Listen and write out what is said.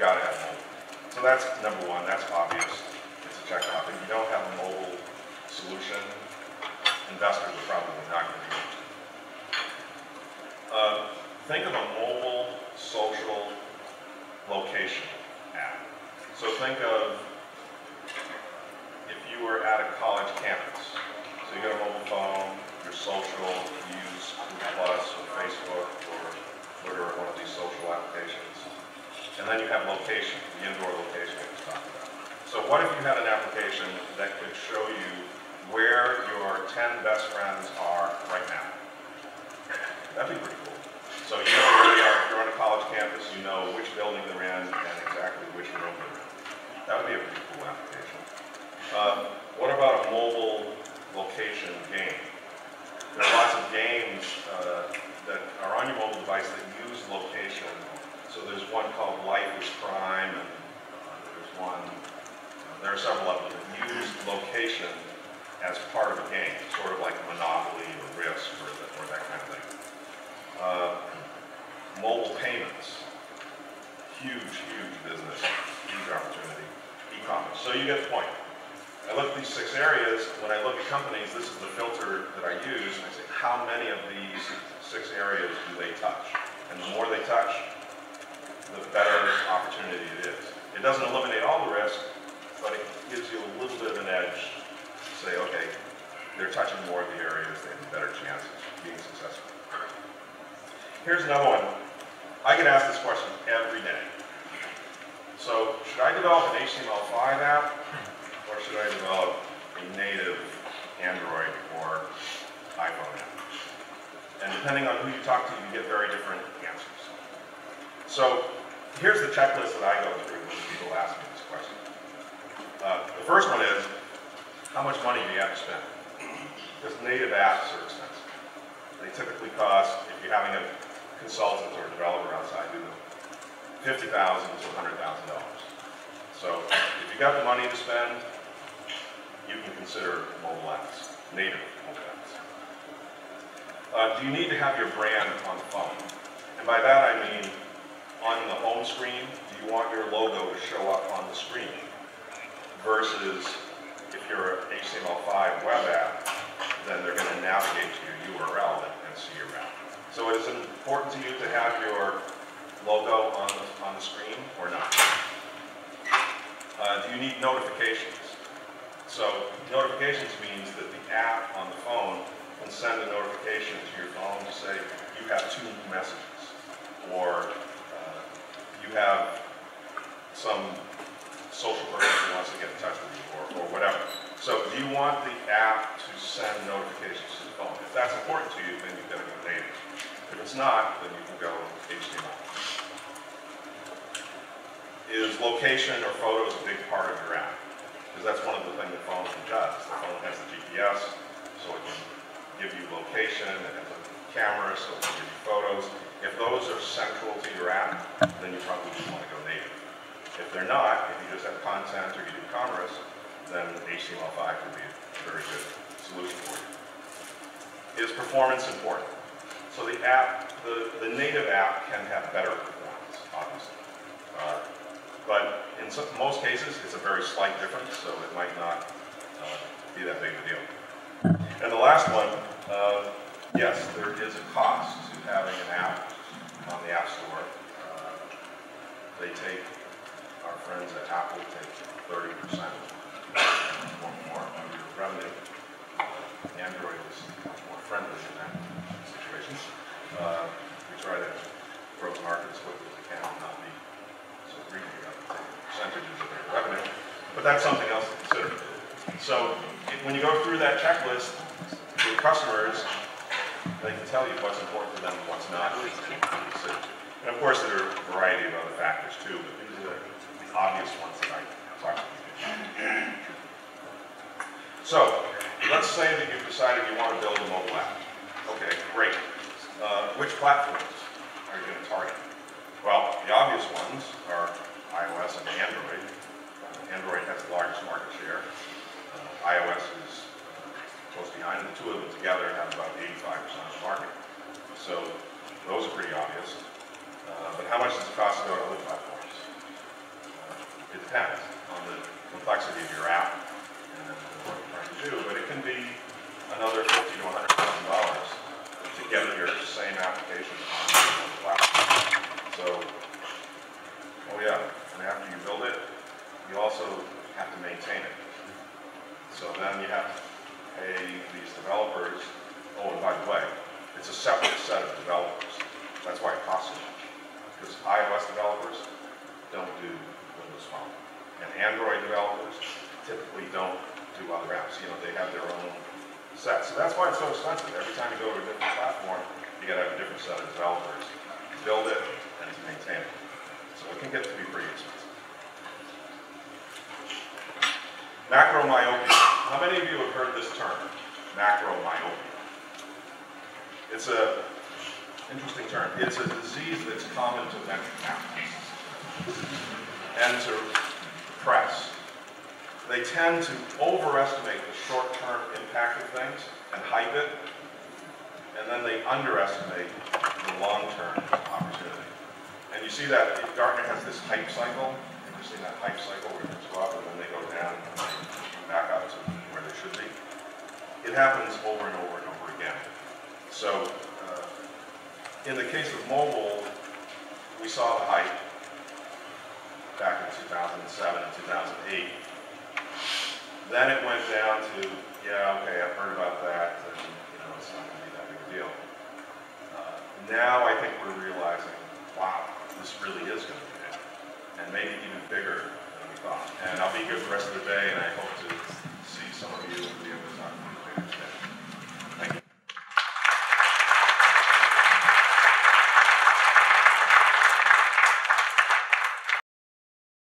got to have mobile. So that's number one. That's obvious. It's a check off. If you don't have a mobile solution, investors are probably not going to do it. Think of a mobile social location app. So think of if you were at a college campus. So you got a mobile phone, you're social, you use Google Plus or Facebook or Twitter or one of these social applications. And then you have location, the indoor location we just talked about. So what if you had an application that could show you where your 10 best friends are right now? That'd be pretty cool. So you know where they are. If you're on a college campus, you know which building they're in and exactly which room they're in. That would be a pretty cool application. What about a mobile location game? There are lots of games that are on your mobile device that use location. So there's one called Life is Crime, and there's one, there are several of them that use location as part of a game, sort of like Monopoly or Risk or that kind of thing. Mobile payments, huge business, huge opportunity. E-commerce. So you get the point. I look at these 6 areas. When I look at companies, this is the filter that I use. And I say, how many of these 6 areas do they touch? And the more they touch, the better opportunity it is. It doesn't eliminate all the risk, but it gives you a little bit of an edge to say, okay, they're touching more of the areas, they have a better chance of being successful. Here's another one. I get asked this question every day. So, should I develop an HTML5 app, or should I develop a native Android or iPhone app? And depending on who you talk to, you get very different answers. So, here's the checklist that I go through when people ask me this question. The first one is, how much money do you have to spend? Because native apps are expensive. They typically cost, if you're having a consultant or a developer outside do them, $50,000 to $100,000. So if you've got the money to spend, you can consider mobile apps, native mobile apps. Do you need to have your brand on the phone? And by that I mean, on the home screen, do you want your logo to show up on the screen? Versus if you're an HTML5 web app, then they're going to navigate to your URL and see your app. So is it important to you to have your logo on the screen or not? Do you need notifications? So notifications means that the app on the phone can send a notification to your phone to say you have 2 messages, or you have some social person who wants to get in touch with you, or whatever. So do you want the app to send notifications to the phone? If that's important to you, then you've got to go native. If it's not, then you can go HTML. Is location or photos a big part of your app? Because that's one of the things the phone does. The phone has the GPS, so it can give you location. It has a camera, so it can give you photos. If those are central to your app, then you probably want to go native. If they're not, if you just have content or you do commerce, then HTML5 could be a very good solution for you. Is performance important? So the app, the native app can have better performance, obviously. But in most cases, it's a very slight difference, so it might not be that big of a deal. And the last one, yes, there is a cost to having an app on the App Store. They take, our friends at Apple take 30% or more of your revenue. Android is much more friendly in that situation. We try to grow the market as quickly as we can and not be so greedy about taking percentages of their revenue. But that's something else to consider. So when you go through that checklist with customers, they can tell you what's important to them and what's not. And of course, there are a variety of other factors too, but these are the obvious ones that I talked about. So, let's say that you've decided you want to build a mobile app. Okay, great. Which platforms are you going to target? Well, the obvious ones are iOS and Android. Android has the largest market share. iOS is close behind. The 2 of them together have about 85% of the market. So those are pretty obvious. But how much does it cost to go to other platforms? depends on the complexity of your app and what you're trying to do, but it can be another $50,000 to $100,000 to get your same application on the platform. So, oh yeah, and after you build it, you also have to maintain it. So then you have to pay these developers. Oh, and by the way, it's a separate set of developers. That's why it costs so much. Because iOS developers don't do Windows Phone. And Android developers typically don't do other apps. You know, they have their own set. So that's why it's so expensive. Every time you go to a different platform, you got to have a different set of developers to build it and to maintain it. So it can get to be pretty expensive. Macro myopia. How many of you have heard this term, macro myopia? It's an interesting term. It's a disease that's common to venture capitalists and to press. They tend to overestimate the short-term impact of things and hype it, and then they underestimate the long-term opportunity. And you see that Gartner has this hype cycle. You've seen that hype cycle where things go up and then they go down and then they back up to where they should be. It happens over and over and over again. So in the case of mobile, we saw the hype back in 2007 and 2008. Then it went down to, yeah, okay, I've heard about that, and you know, it's not going to be that big a deal. Now I think we're realizing, wow, this really is going to be big, and maybe even bigger than we thought. And I'll be here the rest of the day, and I